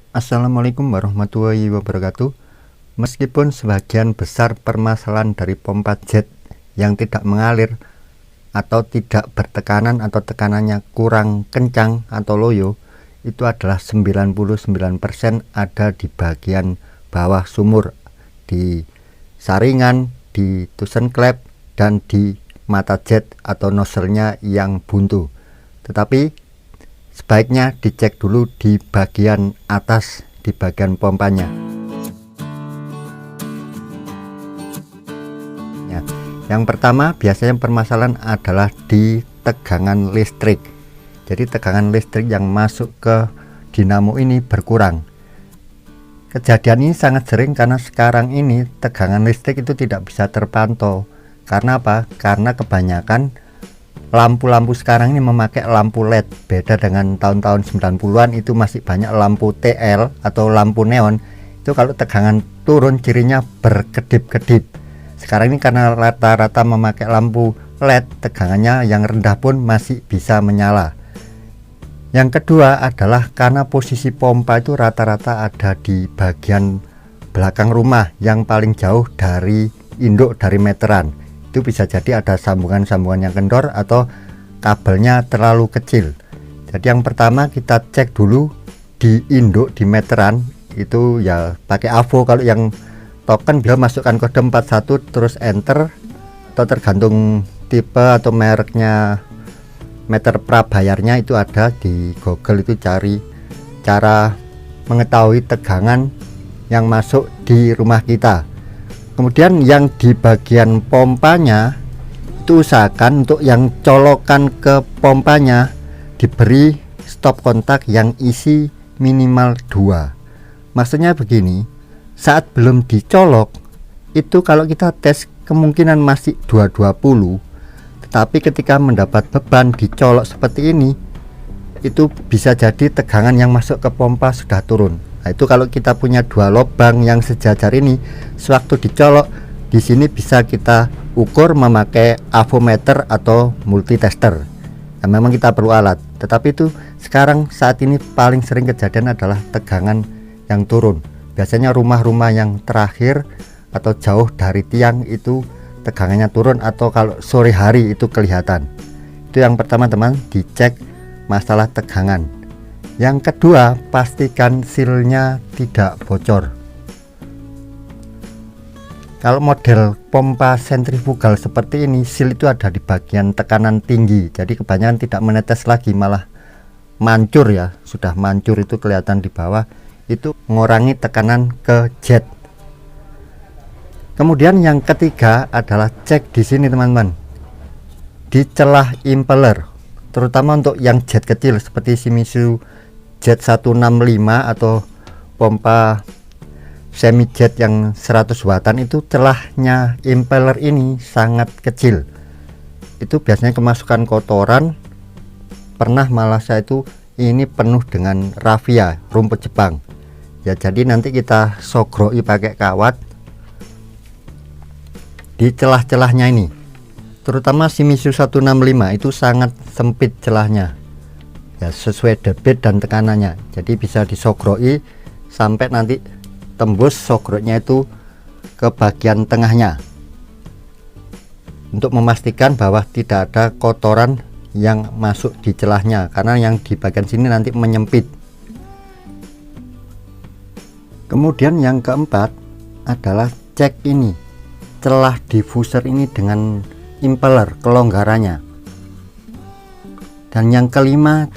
Assalamualaikum warahmatullahi wabarakatuh. Meskipun sebagian besar permasalahan dari pompa jet yang tidak mengalir atau tidak bertekanan atau tekanannya kurang kencang atau loyo, itu adalah 99% ada di bagian bawah sumur, di saringan, di tusen klep, dan di mata jet atau nozzle-nya yang buntu. Tetapi sebaiknya dicek dulu di bagian atas, di bagian pompanya. Ya, yang pertama biasanya permasalahan adalah di tegangan listrik. Jadi tegangan listrik yang masuk ke dinamo ini berkurang. Kejadian ini sangat sering karena sekarang ini tegangan listrik itu tidak bisa terpantau. Karena apa? Karena kebanyakan lampu-lampu sekarang ini memakai lampu LED. Beda dengan tahun-tahun 90-an itu masih banyak lampu TL atau lampu neon. Itu kalau tegangan turun cirinya berkedip-kedip. Sekarang ini karena rata-rata memakai lampu LED, tegangannya yang rendah pun masih bisa menyala. Yang kedua adalah karena posisi pompa itu rata-rata ada di bagian belakang rumah yang paling jauh dari induk dari meteran. Itu bisa jadi ada sambungan-sambungan yang kendor atau kabelnya terlalu kecil. Jadi yang pertama kita cek dulu di induk di meteran, itu ya pakai AVO. Kalau yang token bisa masukkan kode 41 terus enter, atau tergantung tipe atau mereknya meter prabayarnya itu ada di Google, itu cari cara mengetahui tegangan yang masuk di rumah kita. Kemudian yang di bagian pompanya itu usahakan untuk yang colokan ke pompanya diberi stop kontak yang isi minimal 2. Maksudnya begini, saat belum dicolok itu kalau kita tes kemungkinan masih 220, tetapi ketika mendapat beban dicolok seperti ini, itu bisa jadi tegangan yang masuk ke pompa sudah turun. Nah, itu kalau kita punya dua lubang yang sejajar ini, sewaktu dicolok di sini bisa kita ukur memakai avometer atau multitester. Nah, memang kita perlu alat, tetapi itu sekarang saat ini paling sering kejadian adalah tegangan yang turun. Biasanya rumah-rumah yang terakhir atau jauh dari tiang itu tegangannya turun, atau kalau sore hari itu kelihatan. Itu yang pertama teman, dicek masalah tegangan. Yang kedua, pastikan silnya tidak bocor. Kalau model pompa sentrifugal seperti ini, sil itu ada di bagian tekanan tinggi, jadi kebanyakan tidak menetes lagi, malah mancur ya, sudah mancur itu kelihatan di bawah, itu mengurangi tekanan ke jet. Kemudian yang ketiga adalah cek di sini teman-teman, di celah impeller, terutama untuk yang jet kecil seperti Shimizu jet 165 atau pompa semi jet yang 100 wattan, itu celahnya impeller ini sangat kecil. Itu biasanya kemasukan kotoran. Pernah malah saya itu ini penuh dengan raffia, rumput Jepang. Ya jadi nanti kita sogroi pakai kawat di celah-celahnya ini. Terutama Shimizu 165 itu sangat sempit celahnya. Ya sesuai debit dan tekanannya, jadi bisa disogroi sampai nanti tembus sogrotnya itu ke bagian tengahnya, untuk memastikan bahwa tidak ada kotoran yang masuk di celahnya, karena yang di bagian sini nanti menyempit. Kemudian yang keempat adalah cek ini celah diffuser ini dengan impeller, kelonggarannya. Dan yang kelima,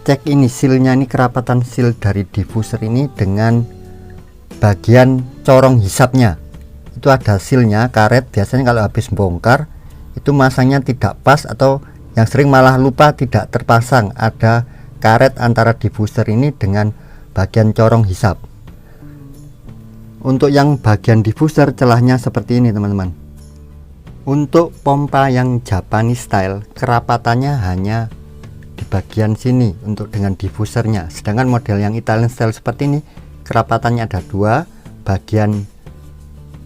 cek ini silnya, ini kerapatan sil dari diffuser ini dengan bagian corong hisapnya. Itu ada silnya, karet. Biasanya kalau habis bongkar itu masangnya tidak pas, atau yang sering malah lupa tidak terpasang ada karet antara diffuser ini dengan bagian corong hisap. Untuk yang bagian diffuser celahnya seperti ini teman-teman. Untuk pompa yang Japanese style kerapatannya hanya di bagian sini untuk dengan diffusernya, sedangkan model yang Italian style seperti ini kerapatannya ada dua, bagian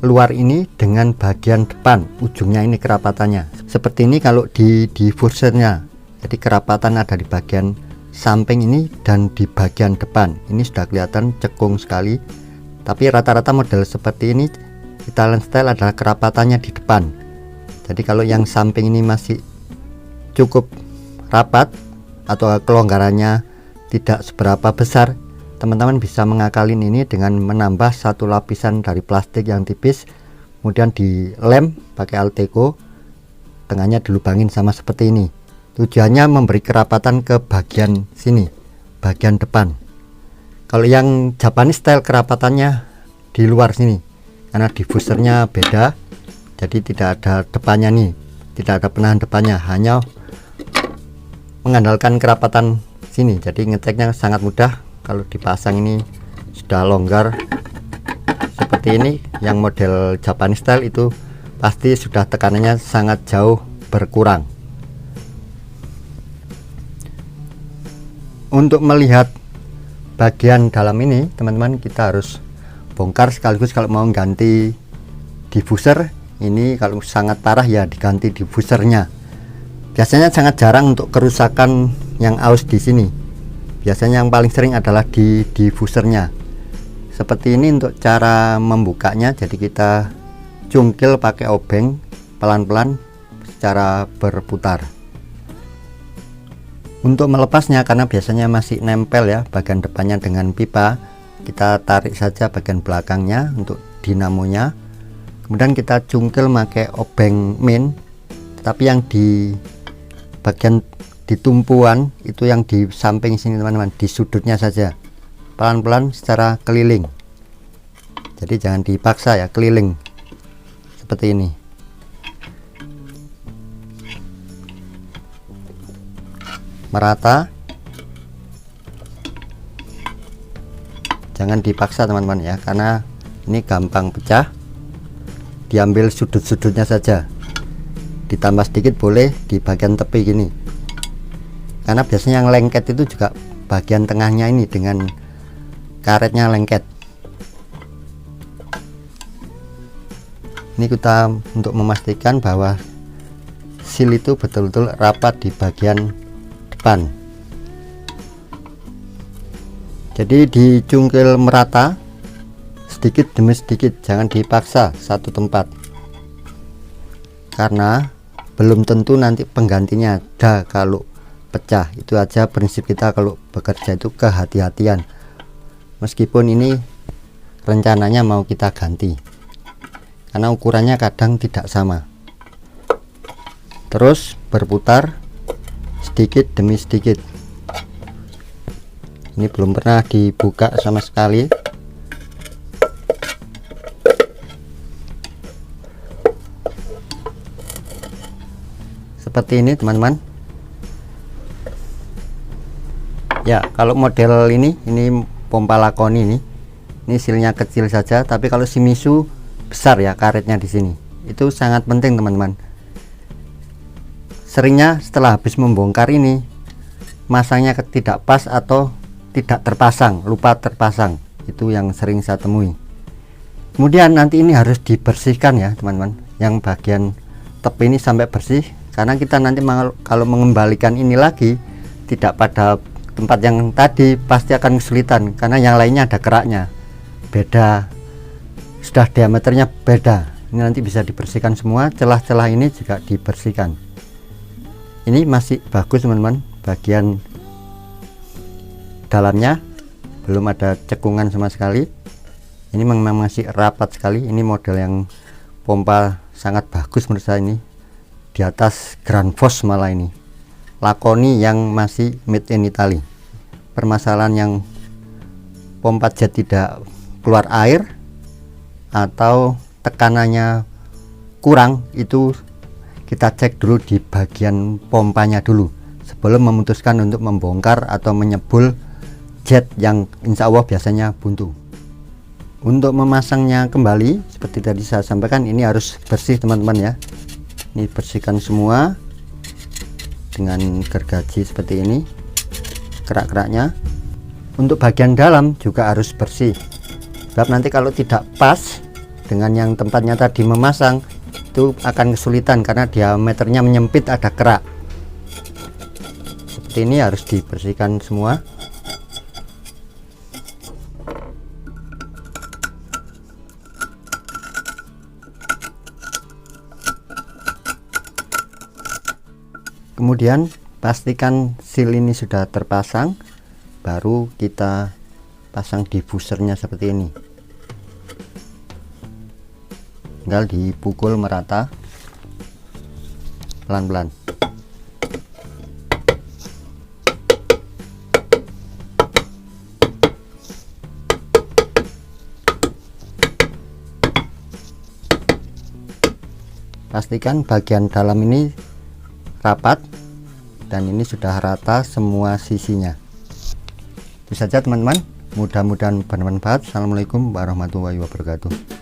luar ini dengan bagian depan ujungnya ini kerapatannya seperti ini kalau di diffusernya. Jadi kerapatan ada di bagian samping ini dan di bagian depan ini sudah kelihatan cekung sekali. Tapi rata-rata model seperti ini Italian style adalah kerapatannya di depan. Jadi kalau yang samping ini masih cukup rapat atau kelonggarannya tidak seberapa besar, teman-teman bisa mengakalin ini dengan menambah satu lapisan dari plastik yang tipis, kemudian dilem pakai Alteco, tengahnya dilubangin sama seperti ini. Tujuannya memberi kerapatan ke bagian sini, bagian depan. Kalau yang Japanese style kerapatannya di luar sini, karena diffusernya beda, jadi tidak ada depannya nih, tidak ada penahan depannya, hanya mengandalkan kerapatan sini. Jadi ngeceknya sangat mudah. Kalau dipasang ini sudah longgar seperti ini. Yang model Japanese style itu pasti sudah tekanannya sangat jauh berkurang. Untuk melihat bagian dalam ini, teman-teman, kita harus bongkar sekaligus kalau mau ganti diffuser. Ini kalau sangat parah ya diganti diffusernya. Biasanya sangat jarang untuk kerusakan yang aus di sini. Biasanya yang paling sering adalah di diffusernya. Seperti ini untuk cara membukanya. Jadi kita cungkil pakai obeng pelan-pelan secara berputar. Untuk melepasnya, karena biasanya masih nempel ya bagian depannya dengan pipa, kita tarik saja bagian belakangnya untuk dinamonya. Kemudian kita cungkil pakai obeng main, tapi yang di bagian di tumpuan itu yang di samping sini teman-teman, di sudutnya saja, pelan-pelan secara keliling. Jadi jangan dipaksa ya, keliling seperti ini. Merata, jangan dipaksa teman-teman ya, karena ini gampang pecah. Diambil sudut-sudutnya saja, ditambah sedikit boleh di bagian tepi gini, karena biasanya yang lengket itu juga bagian tengahnya ini dengan karetnya lengket. Ini kita untuk memastikan bahwa seal itu betul-betul rapat di bagian depan. Jadi dicungkil merata sedikit demi sedikit, jangan dipaksa satu tempat, karena belum tentu nanti penggantinya ada kalau pecah. Itu aja prinsip kita kalau bekerja itu, kehati-hatian. Meskipun ini rencananya mau kita ganti, karena ukurannya kadang tidak sama. Terus berputar sedikit demi sedikit. Ini belum pernah dibuka sama sekali. Seperti ini teman-teman ya. Kalau model ini pompa Laconi ini silnya kecil saja, tapi kalau Shimizu besar ya karetnya di sini. Itu sangat penting teman-teman. Seringnya setelah habis membongkar ini, masangnya tidak pas atau tidak terpasang, lupa terpasang. Itu yang sering saya temui. Kemudian nanti ini harus dibersihkan ya teman-teman, yang bagian tepi ini sampai bersih, karena kita nanti kalau mengembalikan ini lagi tidak pada tempat yang tadi pasti akan kesulitan, karena yang lainnya ada keraknya beda, sudah diameternya beda. Ini nanti bisa dibersihkan semua, celah-celah ini juga dibersihkan. Ini masih bagus teman-teman, bagian dalamnya belum ada cekungan sama sekali. Ini memang masih rapat sekali. Ini model yang pompa sangat bagus menurut saya ini, di atas Grand Foss malah ini. Laconi yang masih made in Italy. Permasalahan yang pompa jet tidak keluar air atau tekanannya kurang, itu kita cek dulu di bagian pompanya dulu sebelum memutuskan untuk membongkar atau menyebul jet yang insya Allah biasanya buntu. Untuk memasangnya kembali seperti tadi saya sampaikan, ini harus bersih teman-teman ya. Ini bersihkan semua dengan gergaji seperti ini, kerak-keraknya. Untuk bagian dalam juga harus bersih, sebab nanti kalau tidak pas dengan yang tempatnya tadi memasang, itu akan kesulitan karena diameternya menyempit, ada kerak seperti seperti ini, harus dibersihkan semua. Kemudian pastikan seal ini sudah terpasang, baru kita pasang diffusernya seperti ini. Tinggal dipukul merata pelan-pelan. Pastikan bagian dalam ini rapat dan ini sudah rata semua sisinya. Itu saja teman-teman, mudah-mudahan bermanfaat. Assalamualaikum warahmatullahi wabarakatuh.